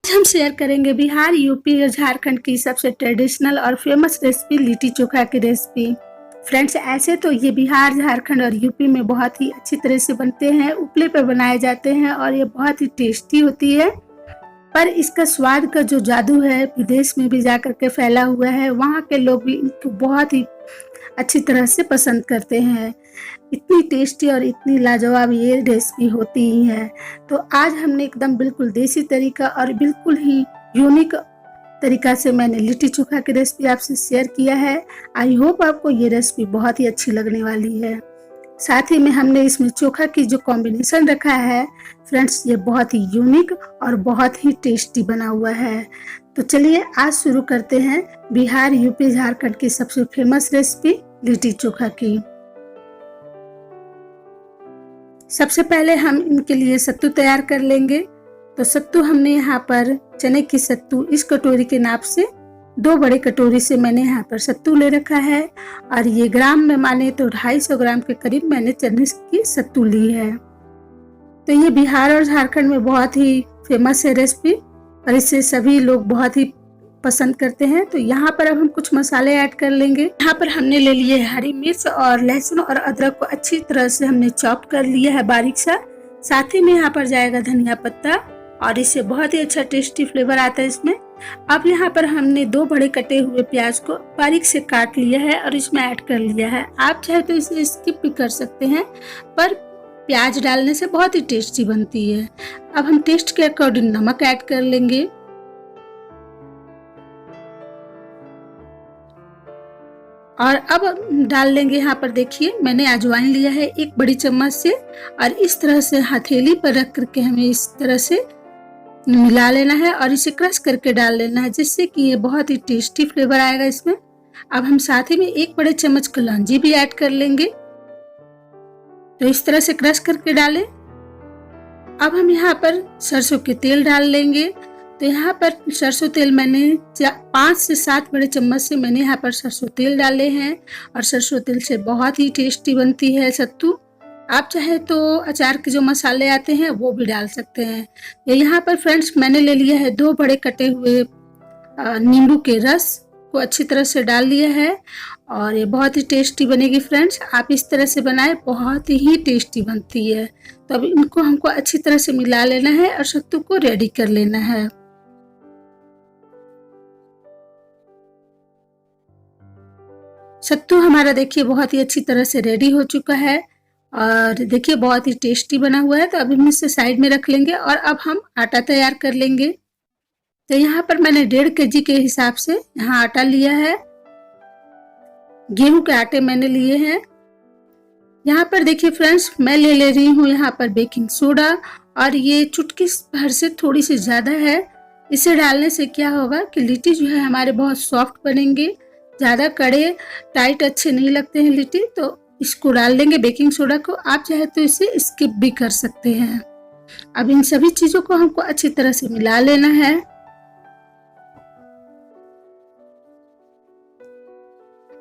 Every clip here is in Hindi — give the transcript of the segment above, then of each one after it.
हम शेयर करेंगे बिहार, यूपी और झारखंड की सबसे ट्रेडिशनल और फेमस रेसिपी लिट्टी चोखा की रेसिपी। फ्रेंड्स, ऐसे तो ये बिहार, झारखंड और यूपी में बहुत ही अच्छी तरह से बनते हैं, उपले पे बनाए जाते हैं और ये बहुत ही टेस्टी होती है। पर इसका स्वाद का जो जादू है विदेश में भी जाकर के फैला हुआ है, वहाँ के लोग भी इनको बहुत ही अच्छी तरह से पसंद करते हैं। इतनी टेस्टी और इतनी लाजवाब ये रेसिपी होती ही है। तो आज हमने एकदम बिल्कुल देसी तरीका और बिल्कुल ही यूनिक तरीका से मैंने लिट्टी चोखा की रेसिपी आपसे शेयर किया है। आई होप आपको ये रेसिपी बहुत ही अच्छी लगने वाली है। साथ ही में हमने इसमें चोखा की जो कॉम्बिनेशन रखा है फ्रेंड्स, ये बहुत ही यूनिक और बहुत ही टेस्टी बना हुआ है। तो चलिए आज शुरू करते हैं बिहार, यूपी, झारखंड की सबसे फेमस रेसिपी लिट्टी चोखा की। सबसे पहले हम इनके लिए सत्तू तैयार कर लेंगे। तो सत्तू हमने यहाँ पर चने की सत्तू इस कटोरी के नाप से 2 बड़े कटोरी से मैंने यहाँ पर सत्तू ले रखा है और ये ग्राम में माने तो 250 ग्राम के करीब मैंने चने की सत्तू ली है। तो ये बिहार और झारखंड में बहुत ही फेमस है रेसिपी और इसे सभी लोग बहुत ही पसंद करते हैं। तो यहाँ पर अब हम कुछ मसाले ऐड कर लेंगे। यहाँ पर हमने ले लिए हरी मिर्च और लहसुन और अदरक को अच्छी तरह से हमने चॉप कर लिया है बारीक सा। साथ ही में यहाँ पर जाएगा धनिया पत्ता और इससे बहुत ही अच्छा टेस्टी फ्लेवर आता है इसमें। अब यहाँ पर हमने 2 बड़े कटे हुए प्याज को बारीक से काट लिया है और इसमें ऐड कर लिया है। आप चाहे तो इसे स्किप भी कर सकते हैं, पर प्याज डालने से बहुत ही टेस्टी बनती है। अब हम टेस्ट के अकॉर्डिंग नमक ऐड कर लेंगे और अब डाल लेंगे। यहाँ पर देखिए मैंने अजवाइन लिया है 1 बड़ी चम्मच से और इस तरह से हथेली पर रख करके हमें इस तरह से मिला लेना है और इसे क्रश करके डाल लेना है, जिससे कि ये बहुत ही टेस्टी फ्लेवर आएगा इसमें। अब हम साथ ही में 1 बड़े चम्मच कलौंजी भी ऐड कर लेंगे। तो इस तरह से क्रश करके डालें। अब हम यहाँ पर सरसों के तेल डाल लेंगे। तो यहाँ पर सरसों तेल मैंने 5 से 7 बड़े चम्मच से मैंने यहाँ पर सरसों तेल डाले हैं और सरसों तेल से बहुत ही टेस्टी बनती है सत्तू। आप चाहे तो अचार के जो मसाले आते हैं वो भी डाल सकते हैं। यहाँ पर फ्रेंड्स मैंने ले लिया है 2 बड़े कटे हुए नींबू के रस को अच्छी तरह से डाल लिया है और ये बहुत ही टेस्टी बनेगी फ्रेंड्स। आप इस तरह से बनाएं, बहुत ही टेस्टी बनती है। तो अब इनको हमको अच्छी तरह से मिला लेना है और सत्तू को रेडी कर लेना है। सत्तू हमारा देखिए बहुत ही अच्छी तरह से रेडी हो चुका है और देखिए बहुत ही टेस्टी बना हुआ है। तो अब हम इसे साइड में रख लेंगे और अब हम आटा तैयार कर लेंगे। तो यहाँ पर मैंने 1.5 kg के हिसाब से यहाँ आटा लिया है। गेहूं के आटे मैंने लिए हैं। यहाँ पर देखिए फ्रेंड्स मैं ले रही हूँ यहाँ पर बेकिंग सोडा और ये चुटकी भर से थोड़ी सी ज्यादा है। इसे डालने से क्या होगा कि लिट्टी जो है हमारे बहुत सॉफ्ट बनेंगे। ज्यादा कड़े टाइट अच्छे नहीं लगते हैं लिट्टी। तो इसको डाल देंगे बेकिंग सोडा को। आप चाहे तो इसे स्किप भी कर सकते हैं। अब इन सभी चीजों को हमको अच्छी तरह से मिला लेना है।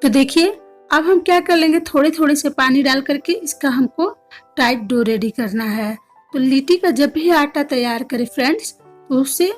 तो देखिए अब हम क्या कर लेंगे, थोड़े थोड़े से पानी डाल करके इसका हमको टाइट डो रेडी करना है। तो लिट्टी का जब भी आटा तैयार करें फ्रेंड्स तो उसे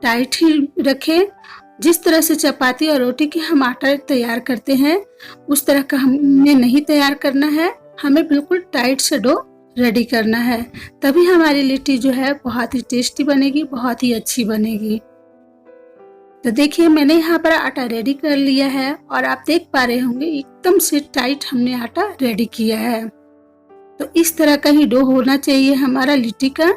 टाइट ही रखें। जिस तरह से चपाती और रोटी की हम आटा तैयार करते हैं उस तरह का हमें नहीं तैयार करना है। हमें बिल्कुल टाइट से डो रेडी करना है, तभी हमारी लिट्टी जो है बहुत ही टेस्टी बनेगी, बहुत ही अच्छी बनेगी। तो देखिए मैंने यहाँ पर आटा रेडी कर लिया है और आप देख पा रहे होंगे एकदम से टाइट हमने आटा रेडी किया है। तो इस तरह का ही डो होना चाहिए हमारा लिट्टी का।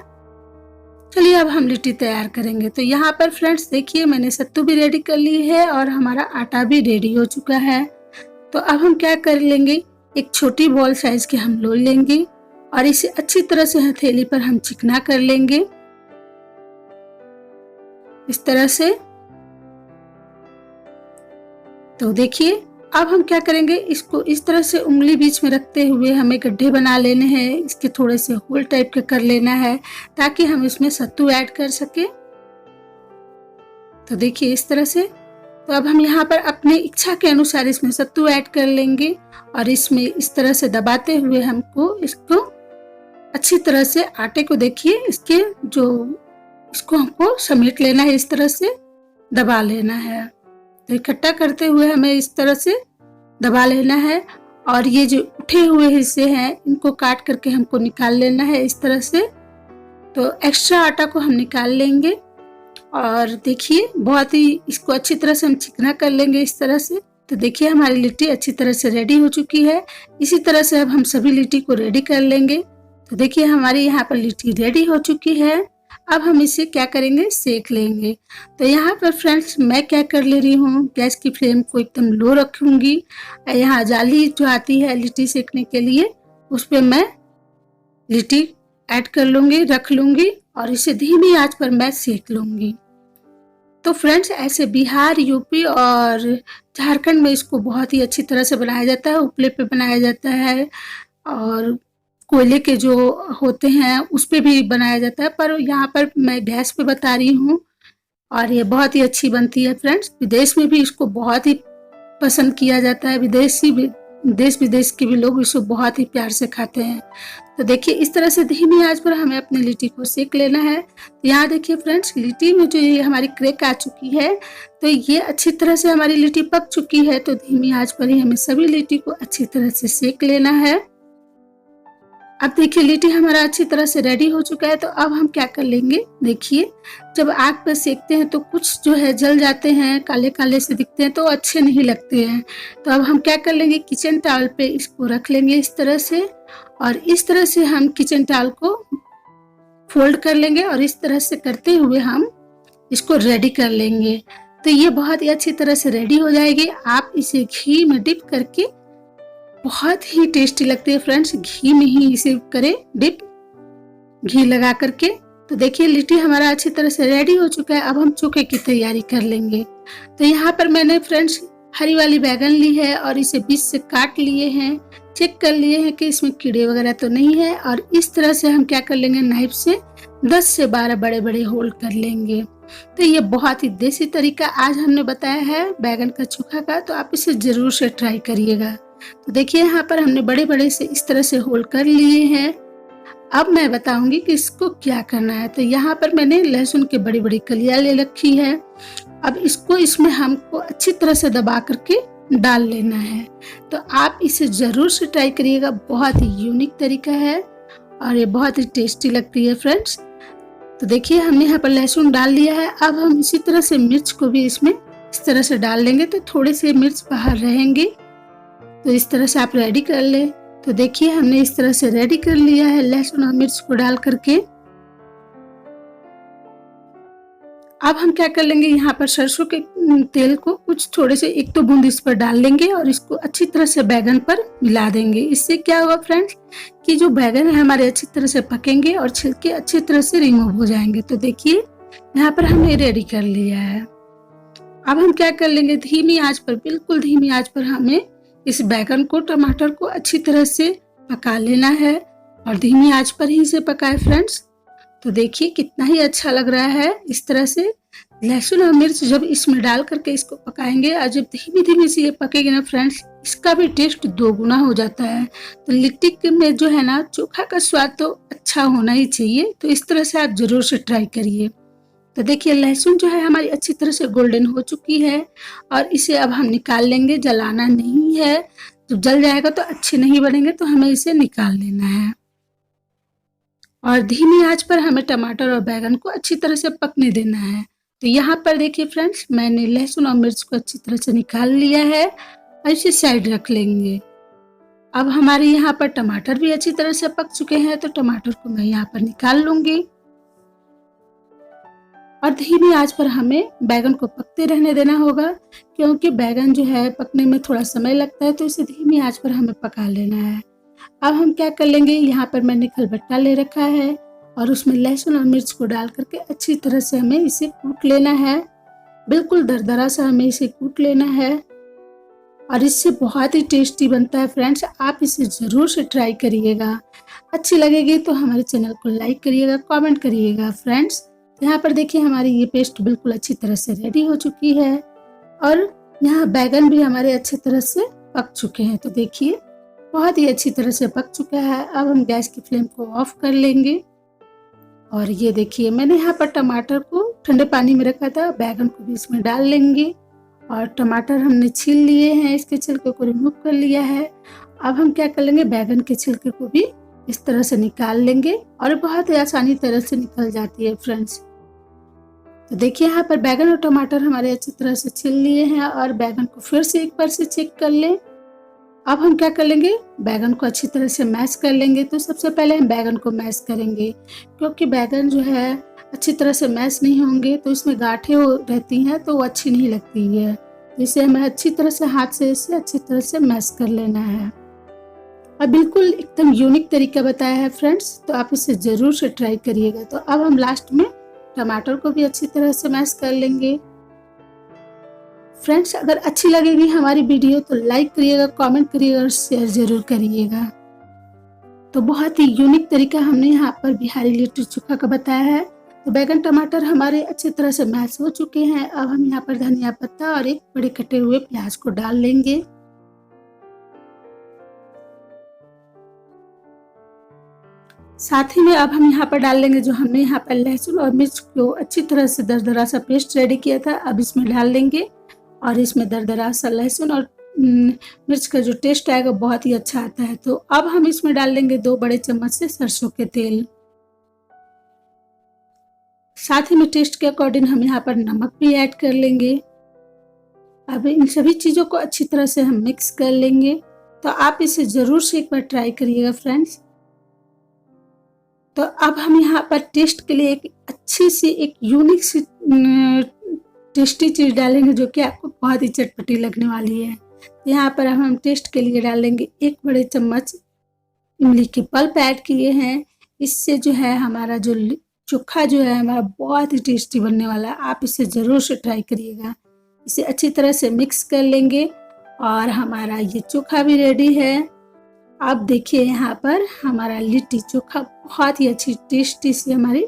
चलिए अब हम लिट्टी तैयार करेंगे। तो यहाँ पर फ्रेंड्स देखिए मैंने सत्तू भी रेडी कर ली है और हमारा आटा भी रेडी हो चुका है। तो अब हम क्या कर लेंगे, एक छोटी बॉल साइज के हम लोई लेंगे और इसे अच्छी तरह से हथेली पर हम चिकना कर लेंगे इस तरह से। तो देखिए अब हम क्या करेंगे, इसको इस तरह से उंगली बीच में रखते हुए हमें गड्ढे बना लेने हैं। इसके थोड़े से होल टाइप के कर लेना है ताकि हम इसमें सत्तू ऐड कर सके। तो देखिए इस तरह से। तो अब हम यहाँ पर अपने इच्छा के अनुसार इसमें सत्तू ऐड कर लेंगे और इसमें इस तरह से दबाते हुए हमको इसको अच्छी तरह से आटे को देखिए इसके जो इसको हमको समेट लेना है, इस तरह से दबा लेना है। तो इकट्ठा करते हुए हमें इस तरह से दबा लेना है और ये जो उठे हुए हिस्से हैं इनको काट करके हमको निकाल लेना है इस तरह से। तो एक्स्ट्रा आटा को हम निकाल लेंगे और देखिए बहुत ही इसको अच्छी तरह से हम चिकना कर लेंगे इस तरह से। तो देखिए हमारी लिट्टी अच्छी तरह से रेडी हो चुकी है। इसी तरह से अब हम सभी लिट्टी को रेडी कर लेंगे। तो देखिए हमारी यहाँ पर लिट्टी रेडी हो चुकी है। अब हम इसे क्या करेंगे, सेक लेंगे। तो यहाँ पर फ्रेंड्स मैं क्या कर ले रही हूँ, गैस की फ्लेम को एकदम लो रखूंगी। यहाँ जाली जो आती है लिट्टी सेकने के लिए उस पर मैं लिट्टी ऐड कर लूंगी, रख लूंगी और इसे धीमी आंच पर मैं सेक लूंगी। तो फ्रेंड्स ऐसे बिहार, यूपी और झारखंड में इसको बहुत ही अच्छी तरह से बनाया जाता है। उपले पे बनाया जाता है और कोयले के जो होते हैं उस पे भी बनाया जाता है, पर यहाँ पर मैं गैस पे बता रही हूँ और ये बहुत ही अच्छी बनती है फ्रेंड्स। विदेश में भी इसको बहुत ही पसंद किया जाता है। देश विदेश के भी लोग इसको बहुत ही प्यार से खाते हैं। तो देखिए इस तरह से धीमी आंच पर हमें अपनी लिट्टी को सेक लेना है। तो यहाँ देखिए फ्रेंड्स लिट्टी में जो ये हमारी क्रैक आ चुकी है, तो ये अच्छी तरह से हमारी लिट्टी पक चुकी है। तो धीमी आंच पर ही हमें सभी लिट्टी को अच्छी तरह से सेक लेना है। अब देखिए लिट्टी हमारा अच्छी तरह से रेडी हो चुका है। तो अब हम क्या कर लेंगे, देखिए जब आग पर सेकते हैं तो कुछ जो है जल जाते हैं, काले काले से दिखते हैं तो अच्छे नहीं लगते हैं। तो अब हम क्या कर लेंगे, किचन टॉवल पे इसको रख लेंगे इस तरह से और इस तरह से हम किचन टॉवल को फोल्ड कर लेंगे और इस तरह से करते हुए हम इसको रेडी कर लेंगे। तो ये बहुत ही अच्छी तरह से रेडी हो जाएगी। आप इसे घी में डिप करके, बहुत ही टेस्टी लगती है फ्रेंड्स, घी में ही इसे करें डिप, घी लगा करके। तो देखिए लिट्टी हमारा अच्छी तरह से रेडी हो चुका है। अब हम चोखे की तैयारी कर लेंगे। तो यहाँ पर मैंने फ्रेंड्स हरी वाली बैगन ली है और इसे बीच से काट लिए हैं, चेक कर लिए हैं कि इसमें कीड़े वगैरह तो नहीं है। और इस तरह से हम क्या कर लेंगे, नाइफ से 10 से 12 बड़े बड़े होल कर लेंगे। तो ये बहुत ही देसी तरीका आज हमने बताया है बैगन का चोखा का, तो आप इसे जरूर से ट्राई करिएगा। तो देखिए यहाँ पर हमने बड़े बड़े से इस तरह से होल कर लिए हैं। अब मैं बताऊंगी कि इसको क्या करना है। तो यहाँ पर मैंने लहसुन की बड़ी बड़ी कलियां ले रखी है। अब इसको इसमें हमको अच्छी तरह से दबा करके डाल लेना है। तो आप इसे जरूर से ट्राई करिएगा, बहुत ही यूनिक तरीका है और ये बहुत ही टेस्टी लगती है फ्रेंड्स। तो देखिए हमने यहाँ पर लहसुन डाल लिया है। अब हम इसी तरह से मिर्च को भी इसमें इस तरह से डाल लेंगे, तो थोड़े से मिर्च बाहर रहेंगे। तो इस तरह से आप रेडी कर ले। तो देखिए हमने इस तरह से रेडी कर लिया है लहसुन और मिर्च को डाल करके। अब हम क्या कर लेंगे, यहाँ पर सरसों के तेल को कुछ थोड़े से 1-2 बूंद इस पर डाल लेंगे और इसको अच्छी तरह से बैगन पर मिला देंगे। इससे क्या होगा फ्रेंड्स कि जो बैगन है हमारे अच्छी तरह से पकेंगे और छिलके अच्छी तरह से रिमूव हो जाएंगे। तो देखिए यहाँ पर हमने रेडी कर लिया है। अब हम क्या कर लेंगे, धीमी आंच पर, बिल्कुल धीमी आंच पर हमें इस बैगन को, टमाटर को अच्छी तरह से पका लेना है और धीमी आंच पर ही इसे पकाए फ्रेंड्स। तो देखिए कितना ही अच्छा लग रहा है। इस तरह से लहसुन और मिर्च जब इसमें डाल करके इसको पकाएंगे और जब धीमी धीमी से ये पकेगी ना फ्रेंड्स, इसका भी टेस्ट 2 गुना हो जाता है। तो लिट्टी में जो है ना चोखा का स्वाद तो अच्छा होना ही चाहिए। तो इस तरह से आप जरूर से ट्राई करिए। तो देखिए लहसुन जो है हमारी अच्छी तरह से गोल्डन हो चुकी है और इसे अब हम निकाल लेंगे। जलाना नहीं है, जब जल जाएगा तो अच्छे नहीं बनेंगे, तो हमें इसे निकाल लेना है। और धीमी आंच पर हमें टमाटर और बैगन को अच्छी तरह से पकने देना है। तो यहाँ पर देखिए फ्रेंड्स मैंने लहसुन और मिर्च को अच्छी तरह से निकाल लिया है और इसे साइड रख लेंगे। अब हमारे यहाँ पर टमाटर भी अच्छी तरह से पक चुके हैं, तो टमाटर को मैं यहाँ पर निकाल लूंगी और धीमी आंच पर हमें बैगन को पकते रहने देना होगा, क्योंकि बैगन जो है पकने में थोड़ा समय लगता है। तो इसे धीमी आंच पर हमें पका लेना है। अब हम क्या कर लेंगे, यहाँ पर मैंने खलबट्टा ले रखा है और उसमें लहसुन और मिर्च को डाल करके अच्छी तरह से हमें इसे कूट लेना है। बिल्कुल दरदरा सा हमें इसे कूट लेना है और इससे बहुत ही टेस्टी बनता है फ्रेंड्स। आप इसे जरूर से ट्राई करिएगा। अच्छी लगेगी तो हमारे चैनल को लाइक करिएगा, कमेंट करिएगा फ्रेंड्स। यहाँ पर देखिए हमारी ये पेस्ट बिल्कुल अच्छी तरह से रेडी हो चुकी है और यहाँ बैगन भी हमारे अच्छी तरह से पक चुके हैं। तो देखिए बहुत ही अच्छी तरह से पक चुका है। अब हम गैस की फ्लेम को ऑफ कर लेंगे और ये देखिए मैंने यहाँ पर टमाटर को ठंडे पानी में रखा था, बैगन को भी इसमें डाल लेंगे। और टमाटर हमने छील लिए हैं, इसके छिलके को रिमूव कर लिया है। अब हम क्या कर लेंगे, बैगन के छिलके को भी इस तरह से निकाल लेंगे और बहुत ही आसानी तरह से निकल जाती है फ्रेंड्स। तो देखिए यहाँ पर बैगन और टमाटर हमारे अच्छी तरह से छील लिए हैं और बैगन को फिर से एक बार से चेक कर लें। अब हम क्या कर लेंगे, बैगन को अच्छी तरह से मैश कर लेंगे। तो सबसे पहले हम बैगन को मैश करेंगे, क्योंकि बैगन जो है अच्छी तरह से मैश नहीं होंगे तो इसमें गांठें रहती हैं तो वो अच्छी नहीं लगती है। तो इसे हमें अच्छी तरह से हाथ से इसे अच्छी तरह से मैश कर लेना है। और बिल्कुल एकदम यूनिक तरीका बताया है फ्रेंड्स, तो आप इसे ज़रूर से ट्राई करिएगा। तो अब हम लास्ट में टमाटर को भी अच्छी तरह से मैश कर लेंगे। फ्रेंड्स अगर अच्छी लगेगी हमारी वीडियो तो लाइक करिएगा, कमेंट करिएगा और शेयर जरूर करिएगा। तो बहुत ही यूनिक तरीका हमने यहाँ पर बिहारी लिट्टी चोखा का बताया है। तो बैगन टमाटर हमारे अच्छी तरह से मैश हो चुके हैं। अब हम यहाँ पर धनिया पत्ता और एक बड़े कटे हुए प्याज को डाल लेंगे। साथ ही में अब हम यहाँ पर डाल लेंगे जो हमने यहाँ पर लहसुन और मिर्च को अच्छी तरह से दरदरा सा पेस्ट रेडी किया था, अब इसमें डाल लेंगे। और इसमें दरदरा सा लहसुन और मिर्च का जो टेस्ट आएगा बहुत ही अच्छा आता है। तो अब हम इसमें डाल लेंगे 2 बड़े चम्मच से सरसों के तेल। साथ ही में टेस्ट के अकॉर्डिंग हम यहाँ पर नमक भी ऐड कर लेंगे। अब इन सभी चीज़ों को अच्छी तरह से हम मिक्स कर लेंगे। तो आप इसे ज़रूर से एक बार ट्राई करिएगा फ्रेंड्स। तो अब हम यहाँ पर टेस्ट के लिए एक अच्छी सी एक यूनिक सी टेस्टी चीज़ डालेंगे जो कि आपको बहुत ही चटपटी लगने वाली है। यहाँ पर हम टेस्ट के लिए डालेंगे 1 बड़े चम्मच इमली के पल्प ऐड किए हैं। इससे जो है हमारा जो चोखा जो है हमारा बहुत ही टेस्टी बनने वाला है। आप इसे ज़रूर से ट्राई करिएगा। इसे अच्छी तरह से मिक्स कर लेंगे और हमारा ये चोखा भी रेडी है। अब देखिए यहाँ पर हमारा लिट्टी चोखा बहुत ही अच्छी टेस्टी सी हमारी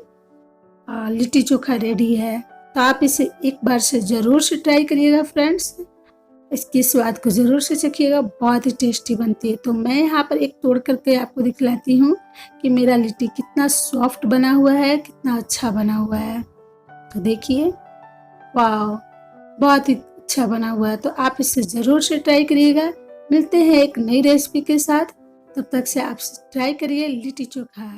लिट्टी चोखा रेडी है। तो आप इसे एक बार से ज़रूर से ट्राई करिएगा फ्रेंड्स। इसके स्वाद को ज़रूर से चखिएगा, बहुत ही टेस्टी बनती है। तो मैं यहाँ पर एक तोड़ करके आपको दिखलाती हूँ कि मेरा लिट्टी कितना सॉफ्ट बना हुआ है, कितना अच्छा बना हुआ है। तो देखिए, वाह, बहुत ही अच्छा बना हुआ है। तो आप इसे ज़रूर से ट्राई करिएगा। मिलते हैं एक नई रेसिपी के साथ, तब तक से आप ट्राई करिए लिट्टी चोखा।